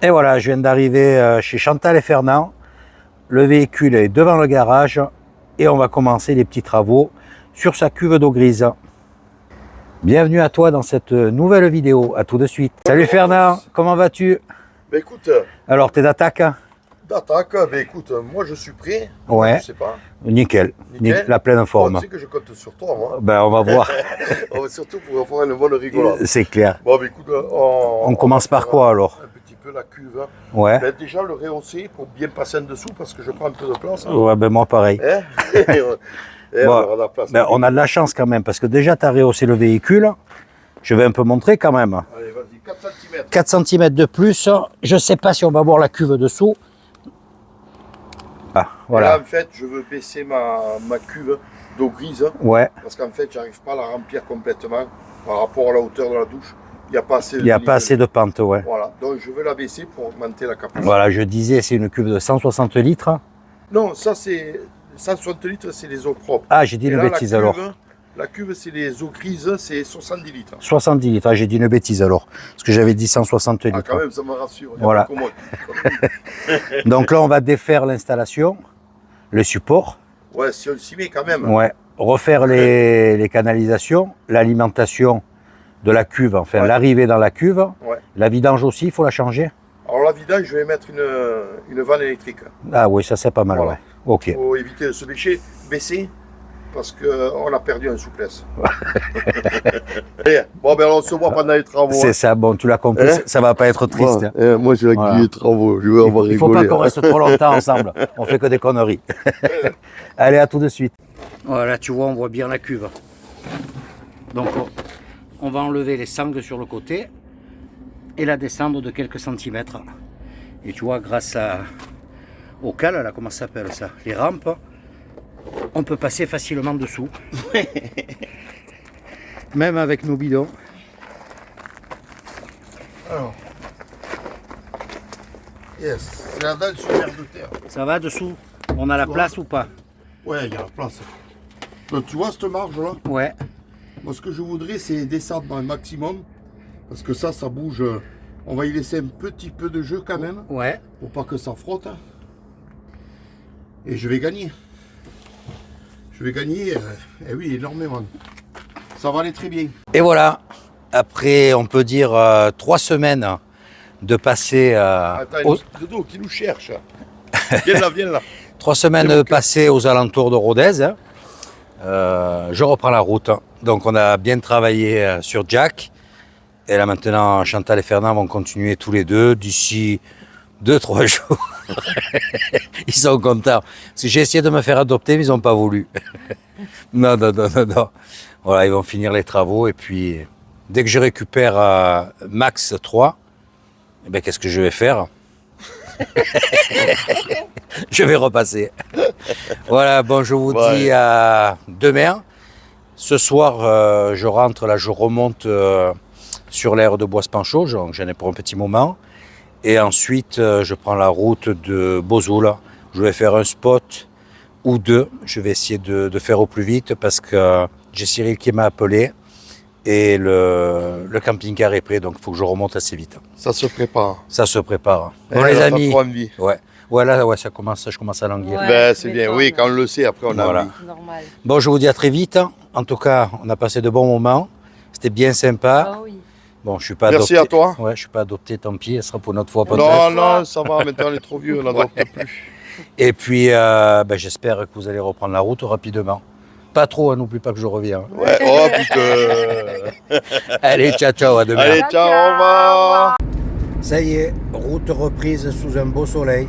Et voilà, je viens d'arriver chez Chantal et Fernand. Le véhicule est devant le garage et on va commencer les petits travaux sur sa cuve d'eau grise. Bienvenue à toi dans cette nouvelle vidéo. À tout de suite. Salut Fernand, comment vas-tu? Ben écoute, Alors, t'es d'attaque? d'attaque, ben écoute, moi je suis prêt. Ouais. Je sais pas. Nickel. Nickel. La pleine forme. Bon, tu sais que je compte sur toi, moi. Ben, on va voir. Surtout pour faire une bonne rigolade. C'est clair. Bon, ben écoute, On commence par quoi alors? Un petit peu la cuve. Ouais. Ben, déjà le rehausser pour bien passer en dessous parce que je prends un peu de place. Ouais, ben moi pareil. Hein Bon, on aura de la place. Ben, on a de la chance quand même parce que déjà tu as rehaussé le véhicule. Je vais un peu montrer quand même. Allez, vas-y, 4 cm. 4 cm de plus. Je ne sais pas si on va voir la cuve dessous. Ah, voilà. Là, en fait, je veux baisser ma cuve d'eau grise. Ouais. Parce qu'en fait, j'arrive pas à la remplir complètement par rapport à la hauteur de la douche. Il n'y a pas assez de Il n'y a pas assez de pente, ouais. Voilà, donc je veux la baisser pour augmenter la capacité. Voilà, je disais, c'est une cuve de 160 litres. Non, ça c'est 160 litres, c'est les eaux propres. Ah, j'ai dit Et une là, bêtise la cuve, alors. La cuve, c'est les eaux grises, c'est 70 litres. 70 litres, ah, j'ai dit une bêtise alors. Parce que j'avais dit 160 litres. Ah, quand même, ça me rassure. Voilà. Donc là, on va défaire l'installation, le support. Ouais, si on s'y met quand même. Ouais. Refaire les canalisations, l'alimentation de la cuve, enfin Ouais. l'arrivée dans la cuve. Ouais. La vidange aussi, il faut la changer. Alors la vidange, je vais mettre une vanne électrique. Ah oui, ça c'est pas mal, Voilà. ouais. Ok. Il faut éviter de se baisser parce qu'on a perdu en souplesse. Allez, bon, ben on se voit pendant les travaux. C'est ça, bon, tu l'as compris, Hein? ça va pas être triste. Moi, je vais Voilà. les travaux. Je vais avoir Il faut pas qu'on reste trop longtemps ensemble, on fait que des conneries. Allez, à tout de suite. Voilà, tu vois, on voit bien la cuve. Donc, on va enlever les sangles sur le côté et la descendre de quelques centimètres. Et tu vois, grâce au cale, là, comment ça s'appelle ça? Les rampes, on peut passer facilement dessous. Même avec nos bidons. Alors. Yes, c'est la dalle sur l'air de terre. Ça va dessous? On a la place ou pas? Ouais, il y a la place. Donc, tu vois cette marge-là? Ouais. Moi, ce que je voudrais, c'est descendre dans le maximum. Parce que ça bouge. On va y laisser un petit peu de jeu quand même. Ouais. Pour pas que ça frotte. Et je vais gagner. Je vais gagner, eh oui, énormément. Ça va aller très bien. Et voilà, après, on peut dire 3 semaines de passer Attends, il y a une Dodo qui nous cherche. Viens là, viens là. 3 semaines passées aux alentours de Rodez. Hein. Je reprends la route. Donc on a bien travaillé sur Jack. Et là maintenant, Chantal et Fernand vont continuer tous les deux d'ici 2-3 jours. Ils sont contents. Parce que j'ai essayé de me faire adopter, mais ils n'ont pas voulu. Non. Voilà, ils vont finir les travaux. Et puis, dès que je récupère Max 3, eh ben, qu'est-ce que je vais faire? Je vais repasser. Voilà, bon, je vous dis à demain. Ce soir, je rentre, là, je remonte sur l'aire de Boisse-Panchaud. J'en ai pour un petit moment. Et ensuite, je prends la route de Bozoul. Je vais faire un spot ou deux. Je vais essayer de faire au plus vite parce que j'ai Cyril qui m'a appelé et le camping-car est prêt. Donc, il faut que je remonte assez vite. Ça se prépare. Ça se prépare. Bon, les amis. Ouais, là, ouais, je commence à languir. Ouais, ben, c'est bien. Oui, quand on le sait, après, on a envie. Normal. Bon, je vous dis à très vite. En tout cas, on a passé de bons moments. C'était bien sympa. Ah oui. Bon, je suis pas adopté. Merci à toi. Ouais, je suis pas adopté, tant pis. Elle sera pour une autre fois peut-être. Non, ça va. Maintenant, on est trop vieux, on n'adopte plus. Et puis, j'espère que vous allez reprendre la route rapidement. Pas trop, hein, n'oublie pas que je reviens. Ouais, oh putain. Allez, ciao, à demain. Allez, ciao, au revoir. Ça y est, route reprise sous un beau soleil.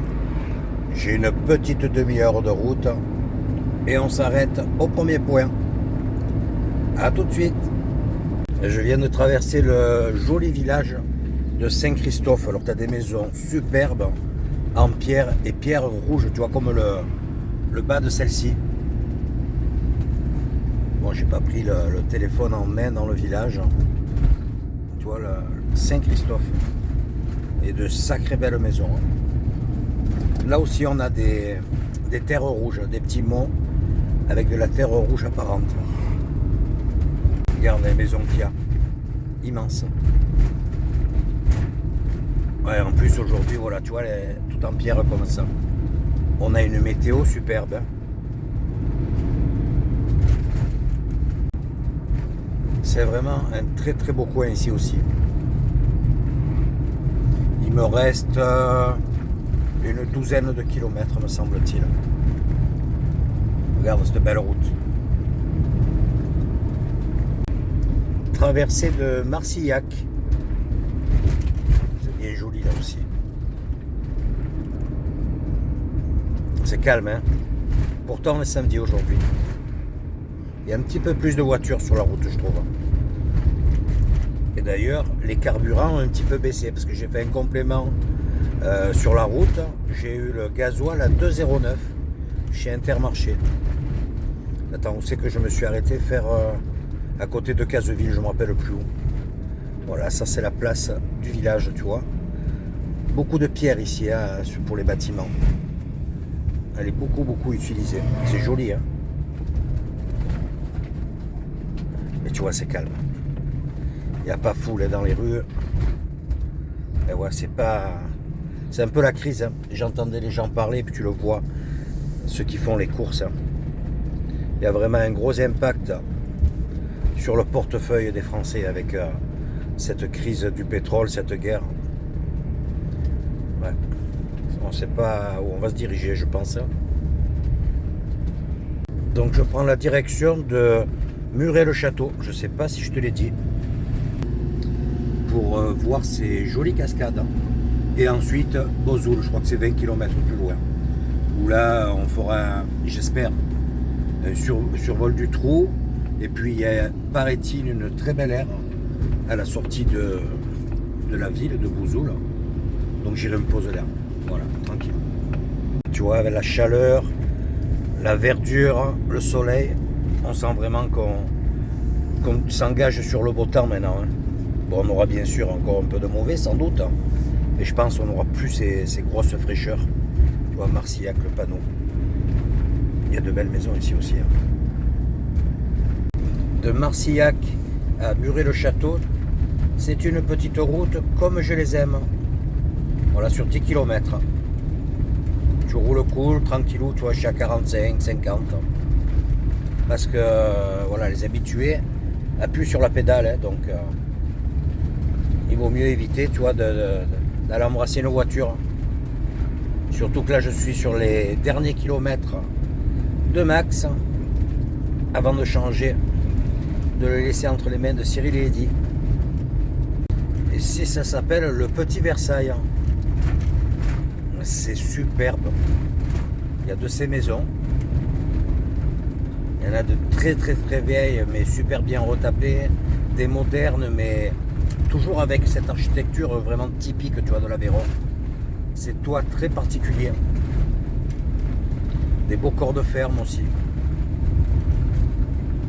J'ai une petite demi-heure de route et on s'arrête au premier point. A tout de suite. Je viens de traverser le joli village de Saint-Christophe. Alors tu as des maisons superbes en pierre et pierre rouge, tu vois, comme le bas de celle-ci. Bon, j'ai pas pris le téléphone en main dans le village. Tu vois, le Saint-Christophe. Et de sacrées belles maisons. Là aussi, on a des terres rouges, des petits monts avec de la terre rouge apparente. Regarde les maisons qu'il y a. Immenses. Ouais, en plus aujourd'hui, voilà, tu vois, tout en pierre comme ça. On a une météo superbe. Hein. C'est vraiment un très très beau coin ici aussi. Il me reste une douzaine de kilomètres, me semble-t-il. Regarde cette belle route. Traversée de Marcillac. C'est bien joli là aussi. C'est calme, hein. Pourtant, on est samedi aujourd'hui. Il y a un petit peu plus de voitures sur la route, je trouve. Et d'ailleurs, les carburants ont un petit peu baissé parce que j'ai fait un complément sur la route. J'ai eu le gasoil à 2,09 chez Intermarché. Attends, où c'est que je me suis arrêté faire à côté de Caseville, je ne me rappelle plus où. Voilà, ça c'est la place du village, tu vois. Beaucoup de pierres ici hein, pour les bâtiments. Elle est beaucoup utilisée. C'est joli, hein. Mais tu vois, c'est calme. Il n'y a pas foule dans les rues. Et ouais, c'est pas. C'est un peu la crise. Hein. J'entendais les gens parler, puis tu le vois, ceux qui font les courses. Hein. Il y a vraiment un gros impact sur le portefeuille des Français avec cette crise du pétrole, cette guerre. Ouais. On ne sait pas où on va se diriger, je pense. Donc je prends la direction de Muret-le-Château. Je ne sais pas si je te l'ai dit. Pour voir ces jolies cascades. Et ensuite, Bozoul, je crois que c'est 20 km plus loin. Où là, on fera, j'espère, un survol du trou. Et puis, il y a, paraît-il, une très belle aire à la sortie de la ville de Bozoul. Donc, j'irai me poser là. Voilà, tranquille. Tu vois, avec la chaleur, la verdure, le soleil, on sent vraiment qu'on s'engage sur le beau temps maintenant. Hein. Bon, on aura bien sûr encore un peu de mauvais, sans doute. Hein. Mais je pense qu'on n'aura plus ces grosses fraîcheurs. Tu vois, Marcillac, le panneau. Il y a de belles maisons ici aussi. Hein. De Marcillac à Muret-le-Château, c'est une petite route comme je les aime. Voilà, sur 10 km. Tu roules cool, tranquillou, tu vois, je suis à 45, 50. Parce que, voilà, les habitués appuient sur la pédale, hein, donc il vaut mieux éviter, tu vois, d'aller embrasser une voiture. Surtout que là, je suis sur les derniers kilomètres de Max, avant de changer, de le laisser entre les mains de Cyril et Eddy. Et ça s'appelle le Petit Versailles. C'est superbe. Il y a de ces maisons. Il y en a de très vieilles, mais super bien retapées. Des modernes, mais toujours avec cette architecture vraiment typique, tu vois, de l'Aveyron. C'est toits très particulier. Des beaux corps de ferme aussi.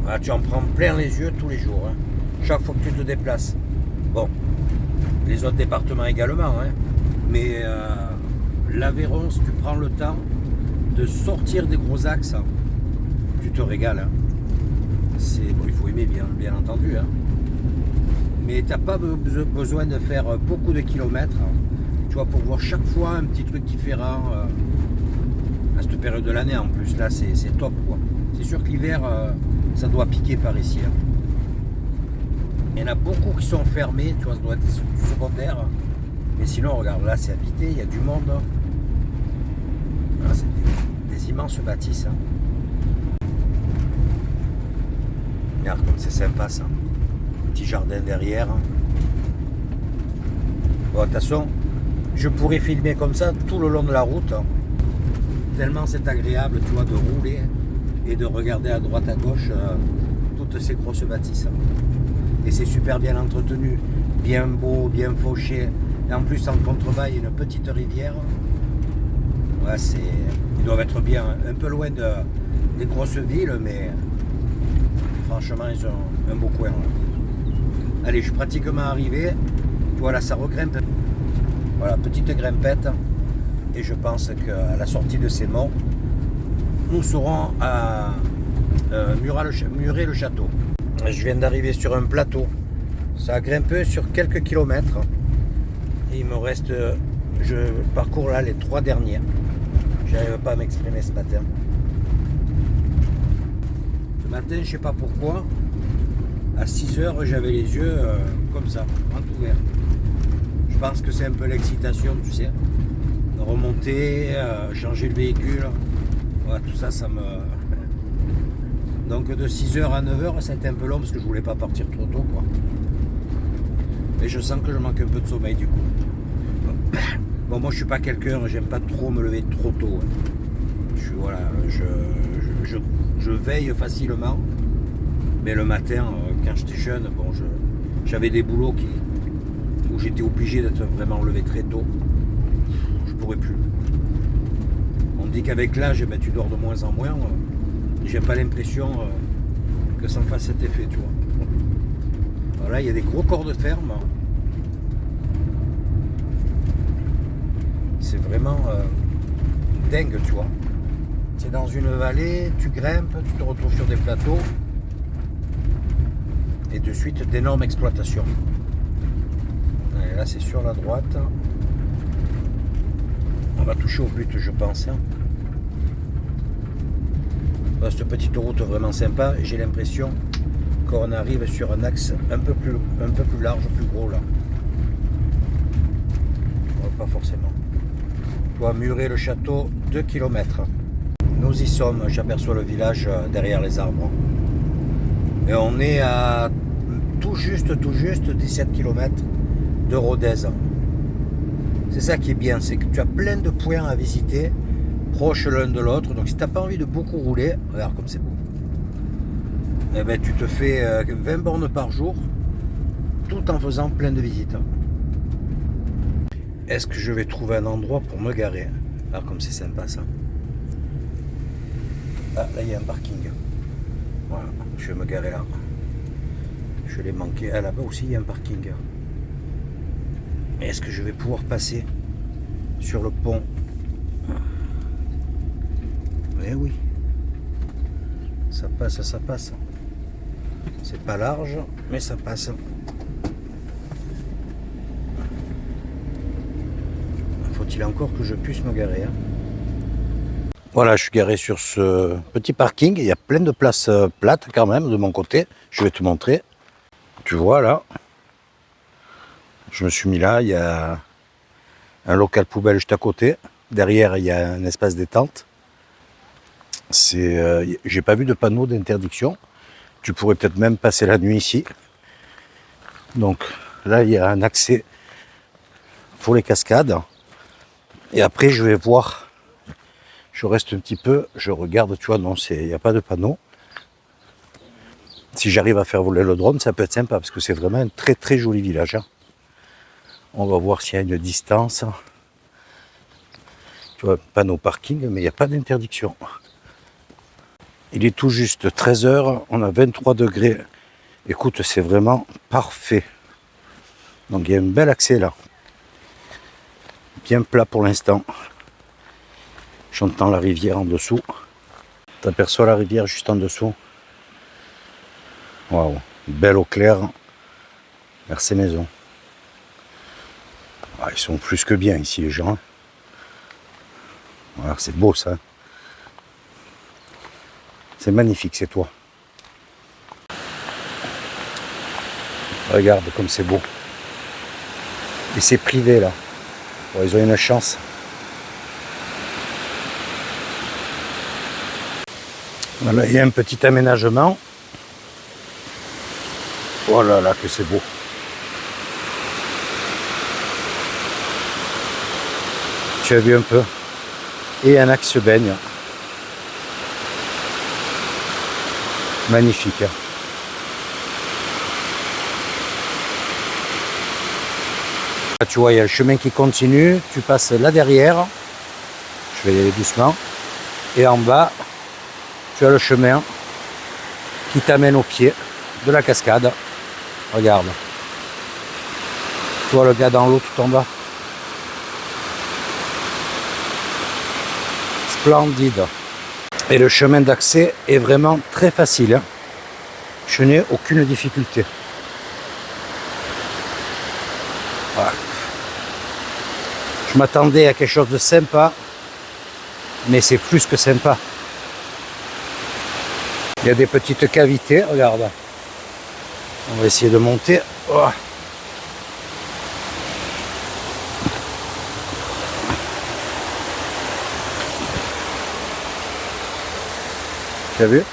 Voilà, tu en prends plein les yeux tous les jours. Hein. Chaque fois que tu te déplaces. Bon, les autres départements également. Hein. Mais l'Aveyron, si tu prends le temps de sortir des gros axes, tu te régales. Hein. Bon, il faut aimer bien entendu. Hein. Mais tu n'as pas besoin de faire beaucoup de kilomètres. Tu vois, pour voir chaque fois un petit truc différent à cette période de l'année en plus. Là, c'est top, quoi. C'est sûr que l'hiver, ça doit piquer par ici. Hein. Il y en a beaucoup qui sont fermés, tu vois, ça doit être du secondaire. Mais sinon, regarde, là, c'est habité, il y a du monde. Ah, c'est des immenses bâtisses. Hein. Regarde comme c'est sympa, ça. Petit jardin derrière. Bon, de toute façon, je pourrais filmer comme ça tout le long de la route. Hein. Tellement c'est agréable, tu vois, de rouler et de regarder à droite à gauche toutes ces grosses bâtisses. Et c'est super bien entretenu, bien beau, bien fauché. Et en plus, en contrebas, il y a une petite rivière. Ouais, ils doivent être bien, un peu loin des grosses villes, mais franchement, ils ont un beau coin. Là. Allez, je suis pratiquement arrivé. Voilà, ça regrimpe. Voilà, petite grimpette. Et je pense qu'à la sortie de ces monts, nous serons à Muret-le-Château. Je viens d'arriver sur un plateau. Ça a grimpé sur quelques kilomètres. Et il me reste, je parcours là les 3 dernières. J'arrive pas à m'exprimer ce matin. Ce matin, je sais pas pourquoi, à 6 heures, j'avais les yeux comme ça, grands ouverts. Je pense que c'est un peu l'excitation, tu sais. Remonter, changer le véhicule. Voilà, tout ça, ça me... Donc de 6h à 9h, c'était un peu long parce que je voulais pas partir trop tôt, quoi. Et je sens que je manque un peu de sommeil du coup. Bon, moi je suis pas quelqu'un, j'aime pas trop me lever trop tôt. Voilà, je veille facilement. Mais le matin, quand j'étais jeune, bon, j'avais des boulots où j'étais obligé d'être vraiment levé très tôt. Je pourrais plus. On dit qu'avec l'âge, ben, tu dors de moins en moins. J'ai pas l'impression que ça me fasse cet effet, tu vois. Voilà, il y a des gros corps de ferme. C'est vraiment dingue, tu vois. C'est dans une vallée, tu grimpes, tu te retrouves sur des plateaux. Et de suite, d'énormes exploitations. Et là, c'est sur la droite. On va toucher au but, je pense. Cette petite route vraiment sympa. J'ai l'impression qu'on arrive sur un axe un peu plus large, plus gros là. Pas forcément. Je dois Muret le château 2 km. Nous y sommes, j'aperçois le village derrière les arbres. Et on est à tout juste 17 km de Rodez. C'est ça qui est bien, c'est que tu as plein de points à visiter, proches l'un de l'autre. Donc si tu n'as pas envie de beaucoup rouler, regarde comme c'est beau. Eh ben, tu te fais 20 bornes par jour, tout en faisant plein de visites. Est-ce que je vais trouver un endroit pour me garer? Alors comme c'est sympa ça. Ah, là il y a un parking. Voilà, je vais me garer là. Je l'ai manqué. Ah, là-bas aussi il y a un parking. Est-ce que je vais pouvoir passer sur le pont? Eh oui. Ça passe, ça passe. C'est pas large, mais ça passe. Faut-il encore que je puisse me garer, hein? Voilà, je suis garé sur ce petit parking. Il y a plein de places plates quand même de mon côté. Je vais te montrer. Tu vois là. Je me suis mis là. Il y a un local poubelle juste à côté. Derrière, il y a un espace détente. J'ai pas vu de panneau d'interdiction. Tu pourrais peut-être même passer la nuit ici. Donc là, il y a un accès pour les cascades. Et après, je vais voir. Je reste un petit peu, je regarde, tu vois, non, il n'y a pas de panneau. Si j'arrive à faire voler le drone, ça peut être sympa, parce que c'est vraiment un très très joli village. Hein. On va voir s'il y a une distance. Tu vois, panneau parking, mais il n'y a pas d'interdiction. Il est tout juste 13h, on a 23 degrés. Écoute, c'est vraiment parfait. Donc il y a un bel accès là. Bien plat pour l'instant. J'entends la rivière en dessous. Tu aperçois la rivière juste en dessous. Waouh, belle eau claire vers ces maisons. Ah, ils sont plus que bien ici les gens. Voilà, c'est beau ça. C'est magnifique, c'est toi. Regarde comme c'est beau. Et c'est privé là. Bon, ils ont une chance. Voilà, il y a un petit aménagement. Oh là là, que c'est beau. Tu as vu un peu. Et un axe baigne. Magnifique. Là, tu vois, il y a le chemin qui continue. Tu passes là derrière. Je vais y aller doucement. Et en bas, tu as le chemin qui t'amène au pied de la cascade. Regarde. Tu vois le gars dans l'eau tout en bas. Splendide. Et le chemin d'accès est vraiment très facile. Hein. Je n'ai aucune difficulté. Voilà. Je m'attendais à quelque chose de sympa, mais c'est plus que sympa. Il y a des petites cavités, regarde. On va essayer de monter. Oh. Tu as vu?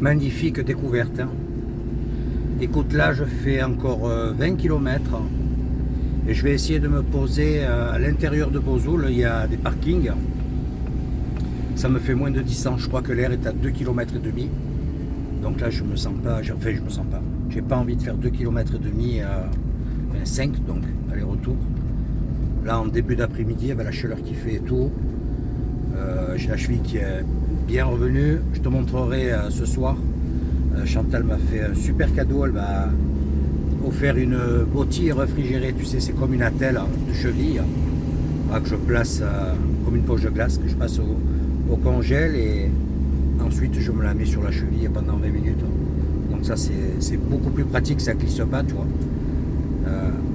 Magnifique découverte. Hein. Écoute, là je fais encore 20 km et je vais essayer de me poser à l'intérieur de Bozoul. Il y a des parkings. Ça me fait moins de 10 ans. Je crois que l'air est à 2 km et demi. Donc là je me sens pas, enfin je me sens pas. J'ai pas envie de faire 2 km et demi, 5 donc aller-retour. Là en début d'après-midi avec la chaleur qui fait et tout. J'ai la cheville qui est bien revenue. Je te montrerai ce soir. Chantal m'a fait un super cadeau. Elle m'a offert une bottille réfrigérée. Tu sais, c'est comme une attelle de cheville que je place comme une poche de glace que je passe au congèle et ensuite je me la mets sur la cheville pendant 20 minutes. Donc ça c'est beaucoup plus pratique, ça glisse pas, tu vois.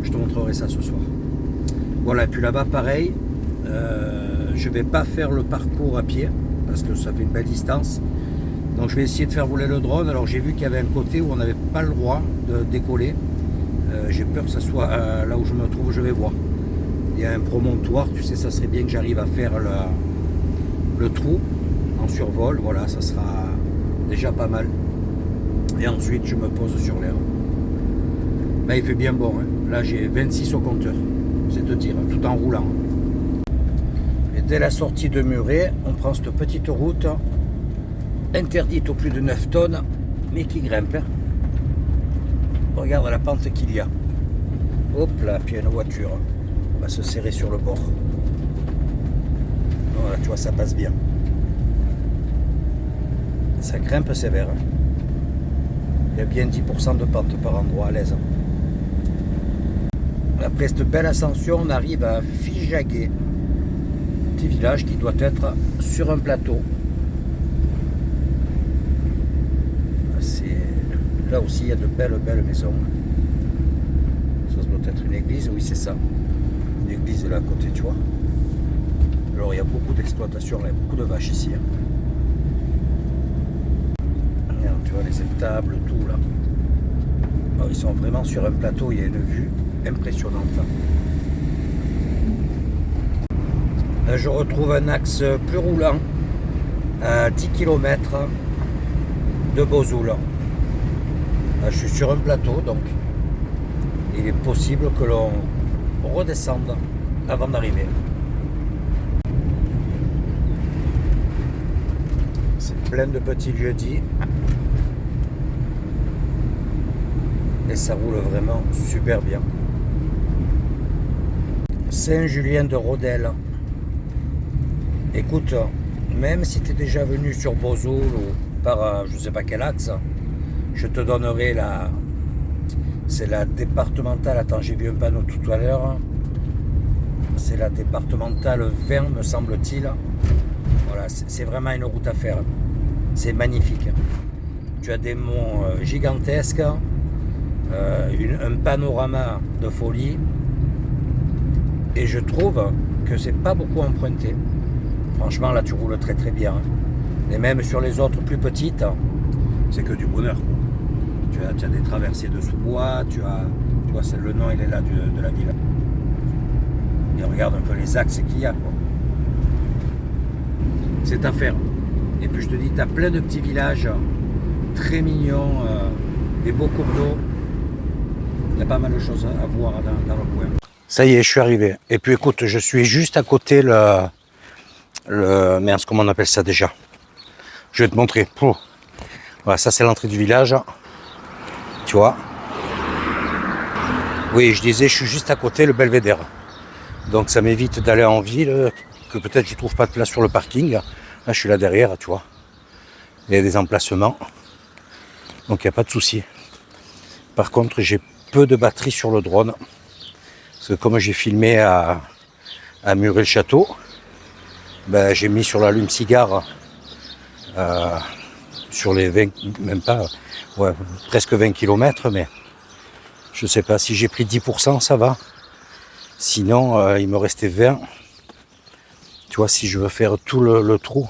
Je te montrerai ça ce soir. Voilà, et puis là-bas pareil. Je vais pas faire le parcours à pied parce que ça fait une belle distance. Donc je vais essayer de faire voler le drone. Alors j'ai vu qu'il y avait un côté où on n'avait pas le droit de décoller. J'ai peur que ça soit là où je me trouve, je vais voir. Il y a un promontoire, tu sais, ça serait bien que j'arrive à faire le trou en survol. Voilà, ça sera déjà pas mal. Et ensuite je me pose sur l'air. Là il fait bien bon. Hein. Là j'ai 26 au compteur. C'est de dire, tout en roulant. Et dès la sortie de Muret, on prend cette petite route interdite aux plus de 9 tonnes, mais qui grimpe. Hein. Regarde la pente qu'il y a. Hop là, puis il y a une voiture. On va se serrer sur le bord. Voilà, tu vois, ça passe bien. Ça grimpe sévère. Il y a bien 10% de pente par endroit à l'aise. Après cette belle ascension, on arrive à Fijagué, petit village qui doit être sur un plateau. Là aussi, il y a de belles maisons. Ça doit être une église, oui c'est ça. Une église là à côté, tu vois. Alors il y a beaucoup d'exploitation, il y a beaucoup de vaches ici. Regarde, tu vois les étables, tout là. Alors, ils sont vraiment sur un plateau, il y a une vue impressionnante. Là, je retrouve un axe plus roulant à 10 km de Bozoul. Là, je suis sur un plateau, donc il est possible que l'on redescende avant d'arriver. C'est plein de petits lieux-dits et ça roule vraiment super bien. Saint-Julien de Rodel. Écoute, même si tu es déjà venu sur Bozoul ou par je sais pas quel axe, je te donnerai c'est la départementale, attends j'ai vu un panneau tout à l'heure, c'est la départementale 20 me semble-t-il. Voilà, c'est vraiment une route à faire, c'est magnifique. Tu as des monts gigantesques, un panorama de folie, et je trouve que c'est pas beaucoup emprunté. Franchement là tu roules très très bien, et même sur les autres plus petites, c'est que du bonheur. Tu as des traversées de sous-bois, tu vois, c'est le nom il est là de la ville. Et regarde un peu les axes qu'il y a, quoi. C'est à faire. Et puis je te dis, tu as plein de petits villages très mignons, des beaux cours d'eau. Il y a pas mal de choses à voir dans le coin. Ça y est, je suis arrivé. Et puis écoute, je suis juste à côté merde, comment on appelle ça déjà? Je vais te montrer. Voilà, ça c'est l'entrée du village. Tu vois. Oui, je disais, je suis juste à côté, le belvédère. Donc ça m'évite d'aller en ville, que peut-être je trouve pas de place sur le parking. Là, je suis là derrière, tu vois. Il y a des emplacements. Donc il n'y a pas de souci. Par contre, j'ai peu de batterie sur le drone. Parce que comme j'ai filmé à Muret-le-Château, ben, j'ai mis sur l'allume-cigare sur les 20, même pas, ouais, presque 20 km, mais je sais pas, si j'ai pris 10%, ça va. Sinon, il me restait 20. Tu vois, si je veux faire tout le trou.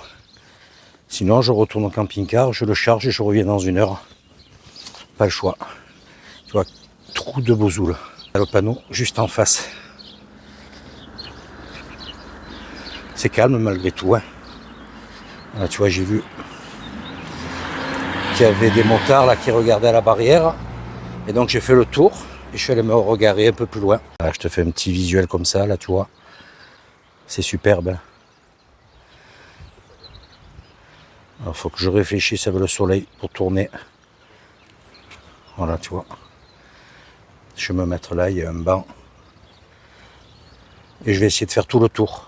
Sinon, je retourne au camping-car, je le charge et je reviens dans 1 heure. Pas le choix. Tu vois, trou de Bozoul. Le panneau juste en face. C'est calme malgré tout. Hein. Là, tu vois, j'ai vu qu'il y avait des motards là qui regardaient à la barrière. Et donc j'ai fait le tour et je suis allé me regarder un peu plus loin. Là, je te fais un petit visuel comme ça, là, tu vois. C'est superbe. Alors, faut que je réfléchisse avec le soleil pour tourner. Voilà, tu vois. Je vais me mettre là, il y a un banc. Et je vais essayer de faire tout le tour.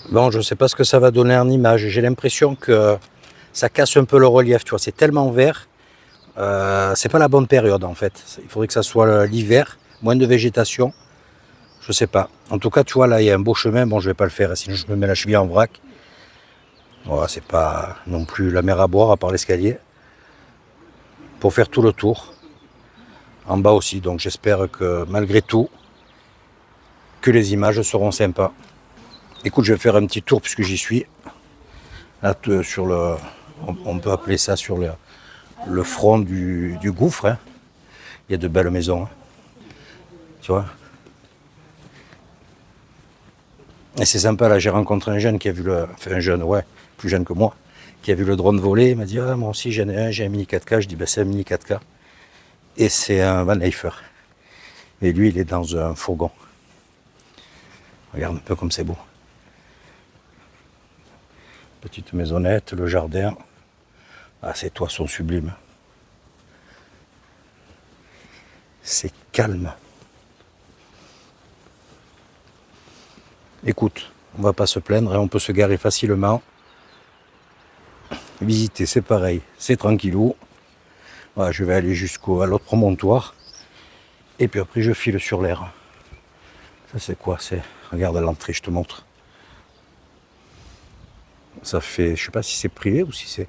Bon, je ne sais pas ce que ça va donner en image. J'ai l'impression que ça casse un peu le relief, tu vois. C'est tellement vert. C'est pas la bonne période en fait. Il faudrait que ça soit l'hiver, moins de végétation. Je sais pas. En tout cas, tu vois, là, il y a un beau chemin. Bon, je vais pas le faire, sinon je me mets la cheville en vrac. Voilà, c'est pas non plus la mer à boire à part l'escalier. Pour faire tout le tour. En bas aussi. Donc j'espère que malgré tout, que les images seront sympas. Écoute, je vais faire un petit tour puisque j'y suis. Là, sur le, on peut appeler ça sur le front du gouffre. Hein. Il y a de belles maisons. Hein. Tu vois. Et c'est sympa, là, j'ai rencontré un jeune qui a vu un jeune, ouais, plus jeune que moi, qui a vu le drone voler. Il m'a dit, ah, moi aussi j'en ai un, j'ai un mini 4K. Je dis, ben, c'est un mini 4K. Et c'est un Van Leifer. Et lui, il est dans un fourgon. Regarde un peu comme c'est beau. Petite maisonnette, le jardin. Ah, ces toits sont sublimes. C'est calme. Écoute, on va pas se plaindre, hein, on peut se garer facilement. Visiter, c'est pareil, c'est tranquillou. Voilà, je vais aller jusqu'à l'autre promontoire. Et puis après, je file sur l'air. Ça, c'est quoi? Regarde l'entrée, je te montre. Ça fait, je sais pas si c'est privé ou si c'est...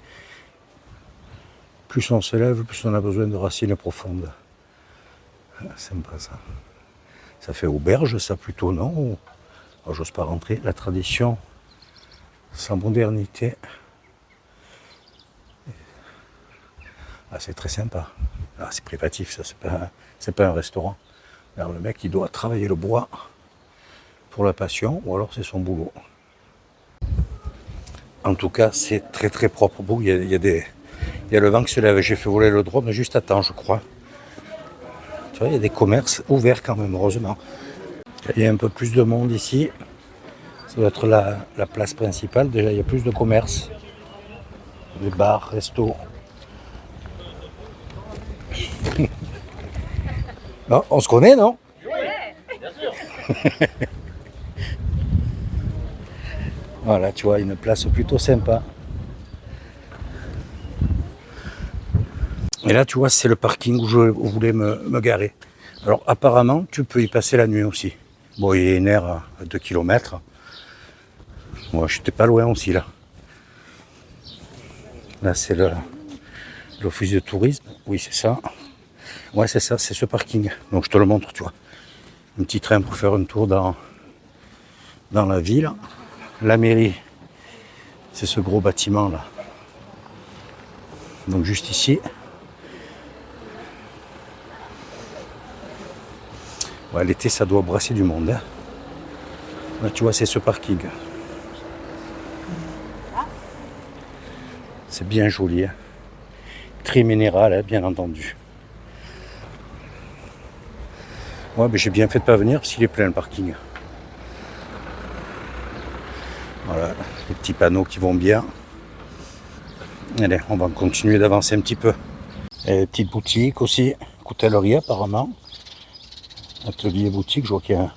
Plus on se lève, plus on a besoin de racines profondes. Sympa ça. Ça fait auberge, ça plutôt, non? Oh, j'ose pas rentrer. La tradition sans modernité. Ah, c'est très sympa. Ah, c'est privatif, ça, c'est pas un restaurant. Alors, le mec, il doit travailler le bois pour la passion, ou alors c'est son boulot. En tout cas, c'est très très propre. Bon, il y a le vent qui se lève. J'ai fait voler le drone juste à temps, je crois. Tu vois, il y a des commerces ouverts quand même, heureusement. Il y a un peu plus de monde ici. Ça doit être la place principale. Déjà, il y a plus de commerces. Des bars, restos. Non, on se connaît, non? Oui, bien sûr. Voilà, tu vois, une place plutôt sympa. Et là, tu vois, c'est le parking où je voulais me garer. Alors, apparemment, tu peux y passer la nuit aussi. Bon, il y a une aire à 2 km. Moi, j'étais pas loin aussi, là. Là, c'est l'office de tourisme. Oui, c'est ça. Ouais, c'est ça, c'est ce parking. Donc, je te le montre, tu vois. Un petit train pour faire un tour dans la ville. La mairie, c'est ce gros bâtiment, là. Donc, juste ici. Ouais, l'été, ça doit brasser du monde. Hein. Là, tu vois, c'est ce parking. C'est bien joli. Hein. Très minéral, hein, bien entendu. Ouais, mais j'ai bien fait de pas venir parce qu'il est plein le parking. Voilà, les petits panneaux qui vont bien. Allez, on va continuer d'avancer un petit peu. Et petite boutique aussi, coutellerie apparemment. Atelier boutique, je vois qu'il y a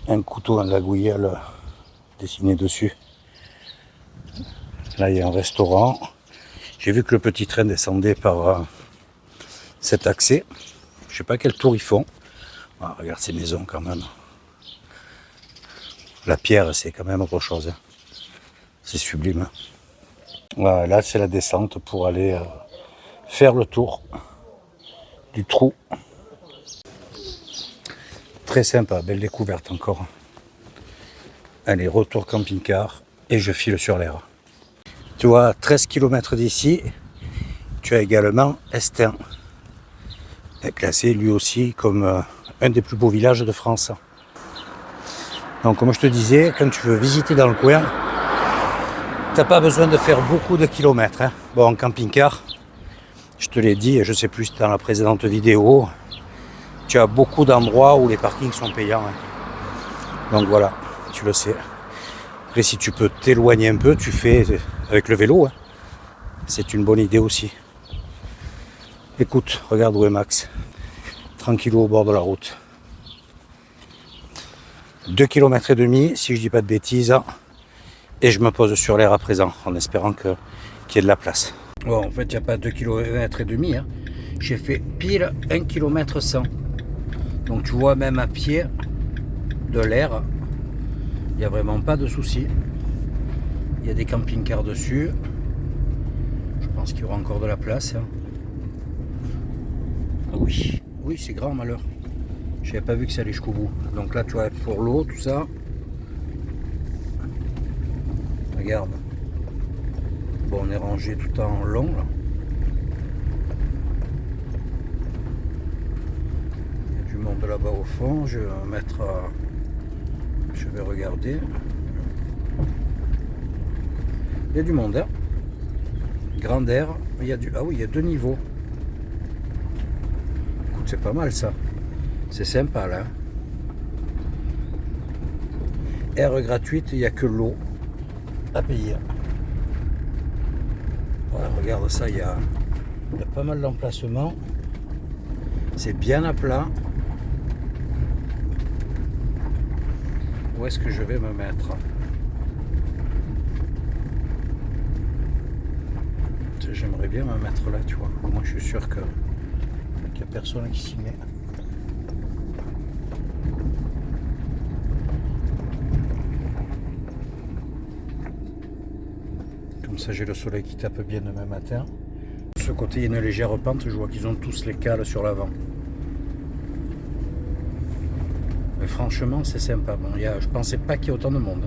un couteau, un lagouillel dessiné dessus. Là, il y a un restaurant. J'ai vu que le petit train descendait par cet accès. Je sais pas quel tour ils font. Ah, regarde ces maisons quand même. La pierre, c'est quand même autre chose. Hein. C'est sublime. Hein. Voilà, là, c'est la descente pour aller faire le tour du trou. Très sympa, belle découverte encore. Allez, retour camping-car et je file sur l'air. Tu vois, 13 km d'ici, tu as également Estin, classé lui aussi comme un des plus beaux villages de France. Donc comme je te disais, quand tu veux visiter dans le coin, tu n'as pas besoin de faire beaucoup de kilomètres. Hein. Bon, en camping-car, je te l'ai dit, je sais plus dans la précédente vidéo, tu as beaucoup d'endroits où les parkings sont payants. Hein. Donc voilà, tu le sais. Après, si tu peux t'éloigner un peu, tu fais avec le vélo. Hein. C'est une bonne idée aussi. Écoute, regarde où est Max. Tranquillou au bord de la route. 2 km et demi, si je dis pas de bêtises. Et je me pose sur l'air à présent, en espérant qu'il y ait de la place. Bon, en fait, il n'y a pas 2 km et demi. Hein. J'ai fait pile 1 km 100. Donc tu vois, même à pied, de l'air, il n'y a vraiment pas de souci. Il y a des camping-cars dessus. Je pense qu'il y aura encore de la place. Hein. Ah oui, oui, c'est grand malheur. Je n'avais pas vu que ça allait jusqu'au bout. Donc là, tu vois, pour l'eau, tout ça. Regarde. Bon, on est rangé tout en long là. Il y a du monde là-bas au fond. Je vais mettre. Je vais regarder. Il y a du monde, hein. Grand air. Il y a du. Ah oui, il y a 2 niveaux. Écoute, c'est pas mal ça. C'est sympa là. Air gratuite, il n'y a que l'eau à payer. Voilà, regarde ça, il y a pas mal d'emplacements. C'est bien à plat. Où est-ce que je vais me mettre? J'aimerais bien me mettre là, tu vois. Moi, je suis sûr qu'il n'y a personne qui s'y met. Comme ça, j'ai le soleil qui tape bien demain matin. De ce côté, il y a une légère pente. Je vois qu'ils ont tous les cales sur l'avant. Mais franchement, c'est sympa. Bon, je pensais pas qu'il y ait autant de monde.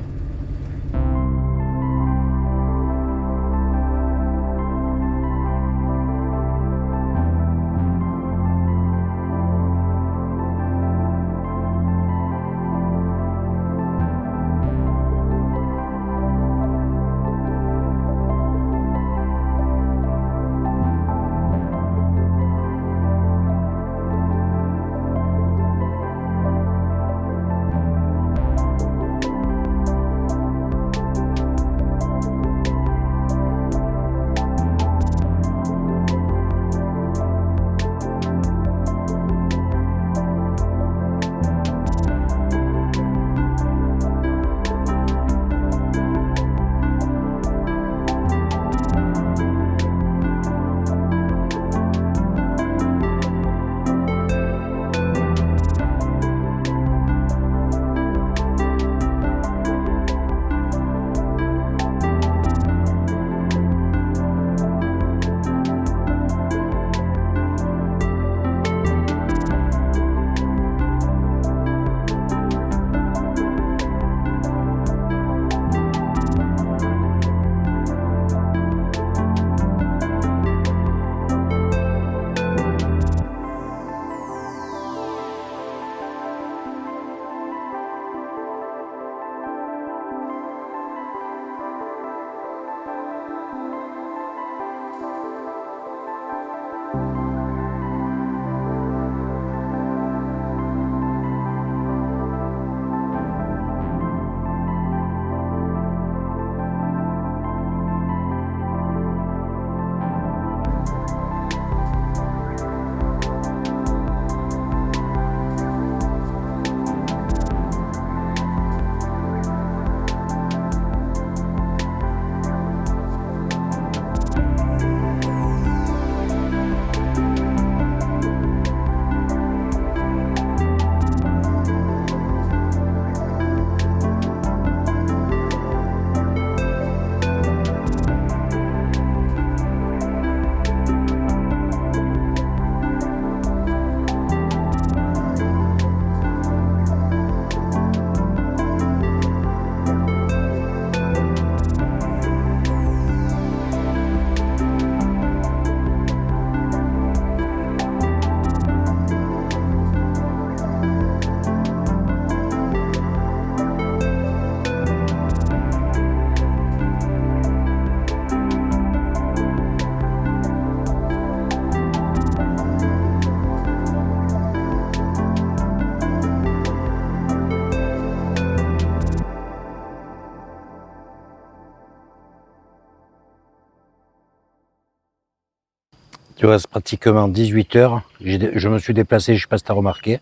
Tu vois, c'est pratiquement 18 h. Je me suis déplacé, je ne sais pas si tu as remarqué.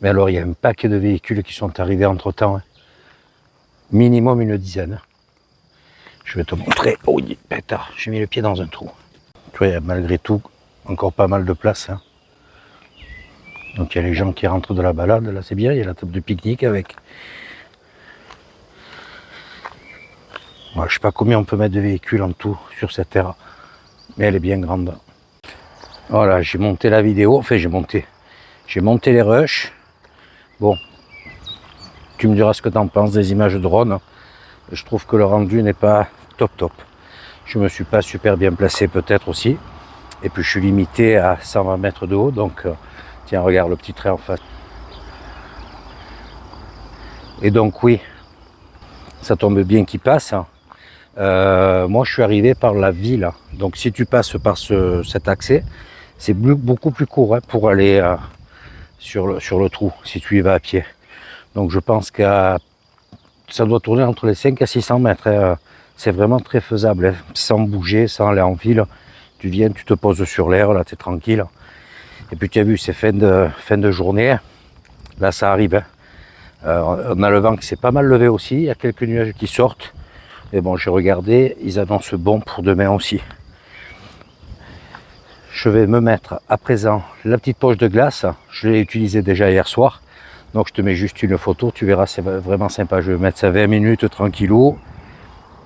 Mais alors, il y a un paquet de véhicules qui sont arrivés entre-temps. Hein. Minimum une dizaine. Je vais te montrer. Oh, pétard, j'ai mis le pied dans un trou. Tu vois, il y a malgré tout encore pas mal de place. Hein. Donc, il y a les gens qui rentrent de la balade. Là, c'est bien. Il y a la table de pique-nique avec. Voilà, je ne sais pas combien on peut mettre de véhicules en tout sur cette terre. Mais elle est bien grande. Voilà, j'ai monté la vidéo. Enfin, j'ai monté les rushs. Bon, tu me diras ce que tu en penses des images de drone. Je trouve que le rendu n'est pas top. Je me suis pas super bien placé peut-être aussi. Et puis je suis limité à 120 mètres de haut. Donc, tiens, regarde le petit trait en face. Et donc oui, ça tombe bien qu'il passe. Hein. Moi, je suis arrivé par la ville. Donc si tu passes par cet accès, c'est beaucoup plus court hein, pour aller sur le trou, si tu y vas à pied. Donc je pense que ça doit tourner entre les 5 à 600 mètres. Hein. C'est vraiment très faisable, hein, sans bouger, sans aller en ville. Tu viens, tu te poses sur l'air, là tu es tranquille. Et puis tu as vu, c'est fin de journée. Là ça arrive. Hein. On a le vent qui s'est pas mal levé aussi. Il y a quelques nuages qui sortent. Mais bon, j'ai regardé, ils annoncent bon pour demain aussi. Je vais me mettre à présent la petite poche de glace. Je l'ai utilisée déjà hier soir. Donc je te mets juste une photo, tu verras, c'est vraiment sympa. Je vais mettre ça 20 minutes tranquillou.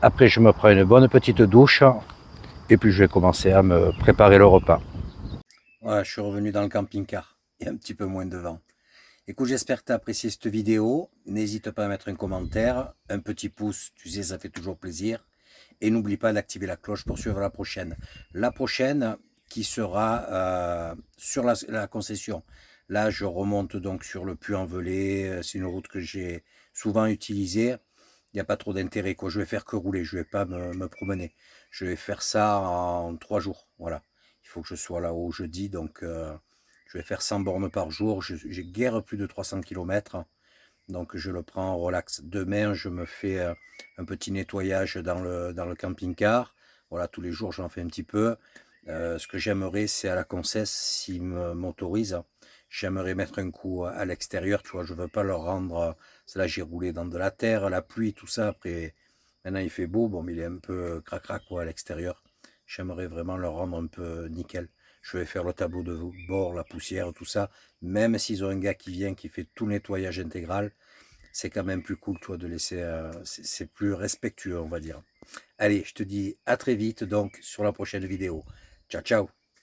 Après, je me prends une bonne petite douche. Et puis, je vais commencer à me préparer le repas. Voilà, je suis revenu dans le camping-car. Il y a un petit peu moins de vent. Écoute, j'espère que tu as apprécié cette vidéo. N'hésite pas à mettre un commentaire, un petit pouce, tu sais, ça fait toujours plaisir. Et n'oublie pas d'activer la cloche pour suivre la prochaine. La prochaine qui sera sur la concession. Là, je remonte donc sur le Puy-en-Velay. C'est une route que j'ai souvent utilisée. Il n'y a pas trop d'intérêt, quoi. Je vais faire que rouler, je ne vais pas me promener. Je vais faire ça en 3 jours. Voilà. Il faut que je sois là-haut jeudi, donc je vais faire 100 bornes par jour. J'ai guère plus de 300 km. Donc je le prends en relax. Demain, je me fais un petit nettoyage dans le camping-car. Voilà, tous les jours, j'en fais un petit peu. Ce que j'aimerais, c'est à la concesse, s'ils m'autorisent, j'aimerais mettre un coup à l'extérieur. Tu vois, je ne veux pas leur rendre... Là, j'ai roulé dans de la terre, la pluie, tout ça. Après, maintenant, il fait beau. Bon, mais il est un peu crac-crac à l'extérieur. J'aimerais vraiment leur rendre un peu nickel. Je vais faire le tableau de bord, la poussière, tout ça. Même s'ils ont un gars qui vient, qui fait tout le nettoyage intégral, c'est quand même plus cool, toi, de laisser... c'est plus respectueux, on va dire. Allez, je te dis à très vite, donc, sur la prochaine vidéo. Ciao, ciao.